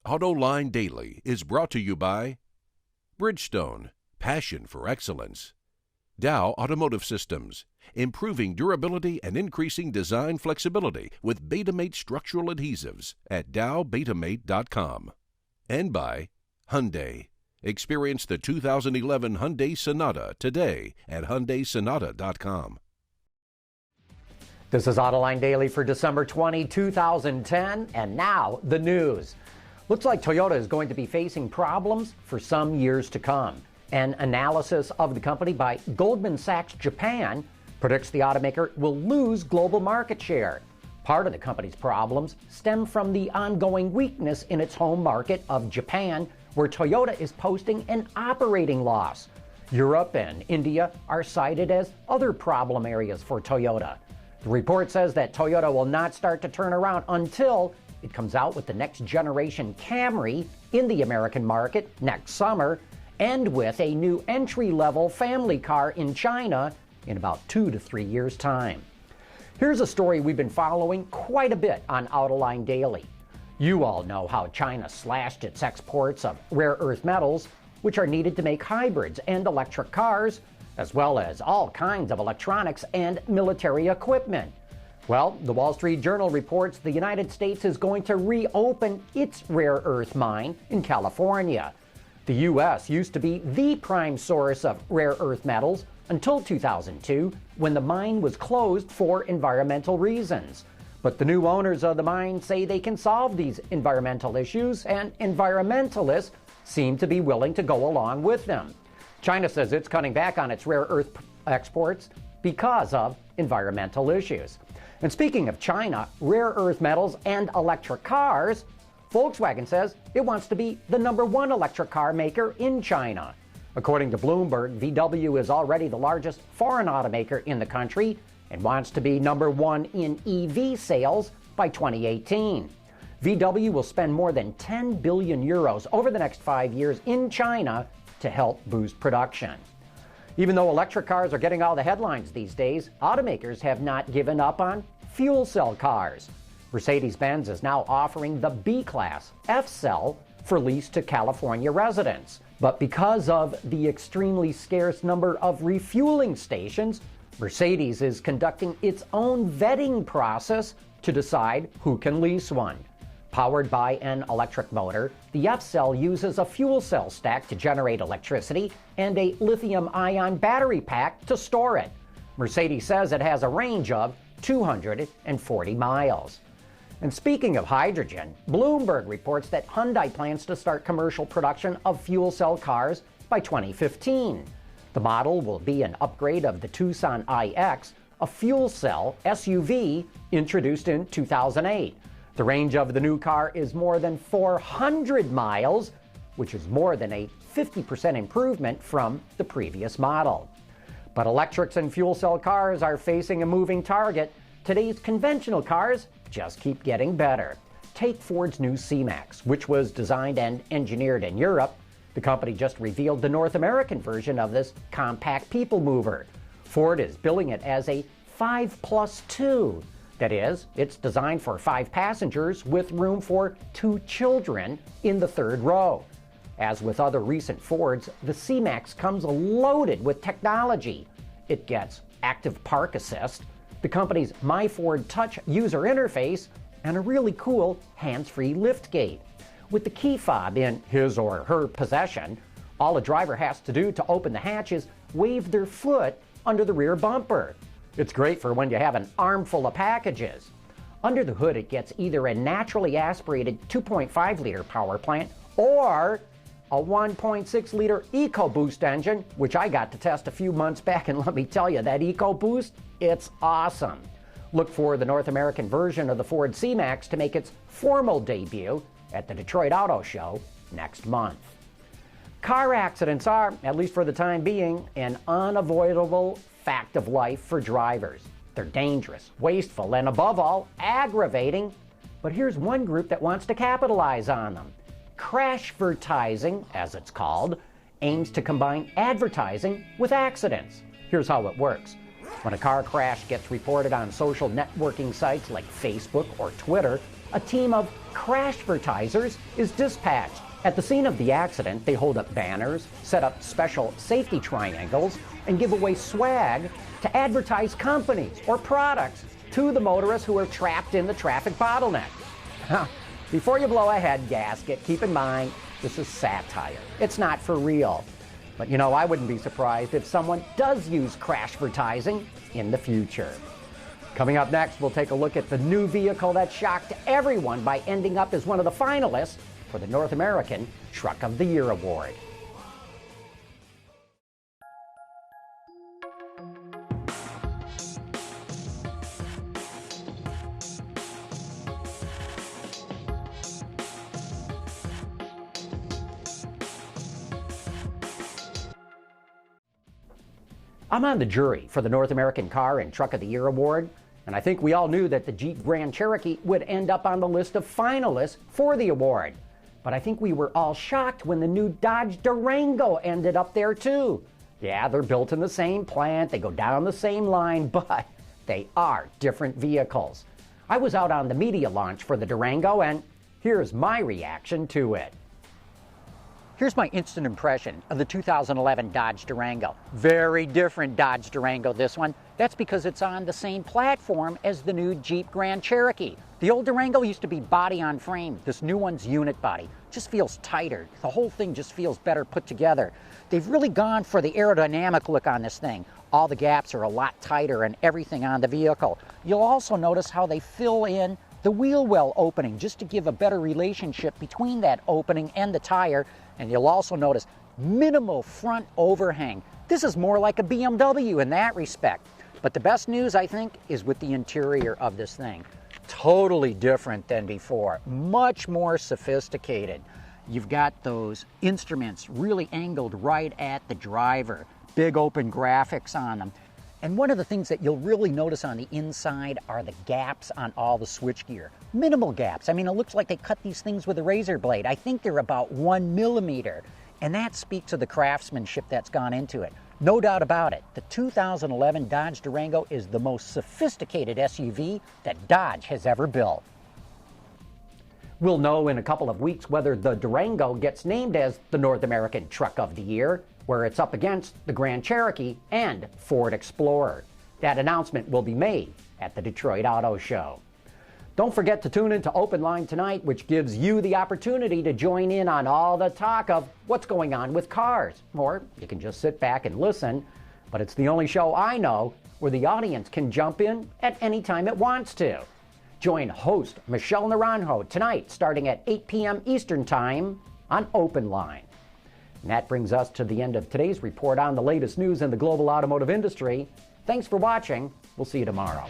Autoline Daily is brought to you by Bridgestone, passion for excellence. Dow Automotive Systems, improving durability and increasing design flexibility with Betamate structural adhesives at dowbetamate.com. And by Hyundai. Experience the 2011 Hyundai Sonata today at HyundaiSonata.com. This is Autoline Daily for December 20, 2010, and now the news. Looks like Toyota is going to be facing problems for some years to come. An analysis of the company by Goldman Sachs Japan predicts the automaker will lose global market share. Part of the company's problems stem from the ongoing weakness in its home market of Japan, where Toyota is posting an operating loss. Europe and India are cited as other problem areas for Toyota. The report says that Toyota will not start to turn around until it comes out with the next generation Camry in the American market next summer, and with a new entry-level family car in China in about 2 to 3 years' time. Here's a story we've been following quite a bit on Autoline Daily. You all know how China slashed its exports of rare earth metals, which are needed to make hybrids and electric cars, as well as all kinds of electronics and military equipment. Well, the Wall Street Journal reports the United States is going to reopen its rare earth mine in California. The U.S. used to be the prime source of rare earth metals until 2002, when the mine was closed for environmental reasons. But the new owners of the mine say they can solve these environmental issues, and environmentalists seem to be willing to go along with them. China says it's cutting back on its rare earth exports because of environmental issues. And speaking of China, rare earth metals, and electric cars, Volkswagen says it wants to be the #1 electric car maker in China. According to Bloomberg, VW is already the largest foreign automaker in the country and wants to be #1 in EV sales by 2018. VW will spend more than 10 billion euros over the next 5 years in China to help boost production. Even though electric cars are getting all the headlines these days, automakers have not given up on fuel cell cars. Mercedes-Benz is now offering the B-Class F-Cell for lease to California residents. But because of the extremely scarce number of refueling stations, Mercedes is conducting its own vetting process to decide who can lease one. Powered by an electric motor, the F-Cell uses a fuel cell stack to generate electricity and a lithium-ion battery pack to store it. Mercedes says it has a range of 240 miles. And speaking of hydrogen, Bloomberg reports that Hyundai plans to start commercial production of fuel cell cars by 2015. The model will be an upgrade of the Tucson iX, a fuel cell SUV introduced in 2008. The range of the new car is more than 400 miles, which is more than a 50% improvement from the previous model. But electrics and fuel cell cars are facing a moving target. Today's conventional cars just keep getting better. Take Ford's new C-Max, which was designed and engineered in Europe. The company just revealed the North American version of this compact people mover. Ford is billing it as a 5+2. That is, it's designed for 5 passengers with room for 2 children in the third row. As with other recent Fords, the C-Max comes loaded with technology. It gets active park assist, the company's My Ford Touch user interface, and a really cool hands-free liftgate. With the key fob in his or her possession, all a driver has to do to open the hatch is wave their foot under the rear bumper. It's great for when you have an armful of packages. Under the hood, it gets either a naturally aspirated 2.5-liter power plant or a 1.6-liter EcoBoost engine, which I got to test a few months back, and let me tell you, that EcoBoost, it's awesome. Look for the North American version of the Ford C-Max to make its formal debut at the Detroit Auto Show next month. Car accidents are, at least for the time being, an unavoidable fact of life for drivers. They're dangerous, wasteful, and above all, aggravating. But here's one group that wants to capitalize on them. CRASHVERTISING, as it's called, aims to combine advertising with accidents. Here's how it works. When a car crash gets reported on social networking sites like Facebook or Twitter, a team of CRASHVERTISERS is dispatched. At the scene of the accident, they hold up banners, set up special safety triangles, and give away swag to advertise companies or products to the motorists who are trapped in the traffic bottleneck. Before you blow a head gasket, keep in mind, this is satire. It's not for real. But you know, I wouldn't be surprised if someone does use CRASHVERTISING in the future. Coming up next, we'll take a look at the new vehicle that shocked everyone by ending up as one of the finalists for the North American Truck of the Year Award. I'm on the jury for the North American Car and Truck of the Year Award, and I think we all knew that the Jeep Grand Cherokee would end up on the list of finalists for the award. But I think we were all shocked when the new Dodge Durango ended up there too. Yeah, they're built in the same plant, they go down the same line, but they are different vehicles. I was out on the media launch for the Durango, and here's my reaction to it. Here's my instant impression of the 2011 Dodge Durango. Very different Dodge Durango, this one. That's because it's on the same platform as the new Jeep Grand Cherokee. The old Durango used to be body on frame. This new one's unit body. Just feels tighter. The whole thing just feels better put together. They've really gone for the aerodynamic look on this thing. All the gaps are a lot tighter and everything on the vehicle. You'll also notice how they fill in the wheel well opening just to give a better relationship between that opening and the tire. And you'll also notice minimal front overhang. This is more like a BMW in that respect. But the best news, I think, is with the interior of this thing. Totally different than before. Much more sophisticated. You've got those instruments really angled right at the driver. Big open graphics on them. And one of the things that you'll really notice on the inside are the gaps on all the switchgear. Minimal gaps. I mean, it looks like they cut these things with a razor blade. I think they're about 1 millimeter. And that speaks of the craftsmanship that's gone into it. No doubt about it, the 2011 Dodge Durango is the most sophisticated SUV that Dodge has ever built. We'll know in a couple of weeks whether the Durango gets named as the North American Truck of the Year, where it's up against the Grand Cherokee and Ford Explorer. That announcement will be made at the Detroit Auto Show. Don't forget to tune into Open Line tonight, which gives you the opportunity to join in on all the talk of what's going on with cars. Or you can just sit back and listen, but it's the only show I know where the audience can jump in at any time it wants to. Join host Michelle Naranjo tonight starting at 8 p.m. Eastern Time on Open Line. And that brings us to the end of today's report on the latest news in the global automotive industry. Thanks for watching. We'll see you tomorrow.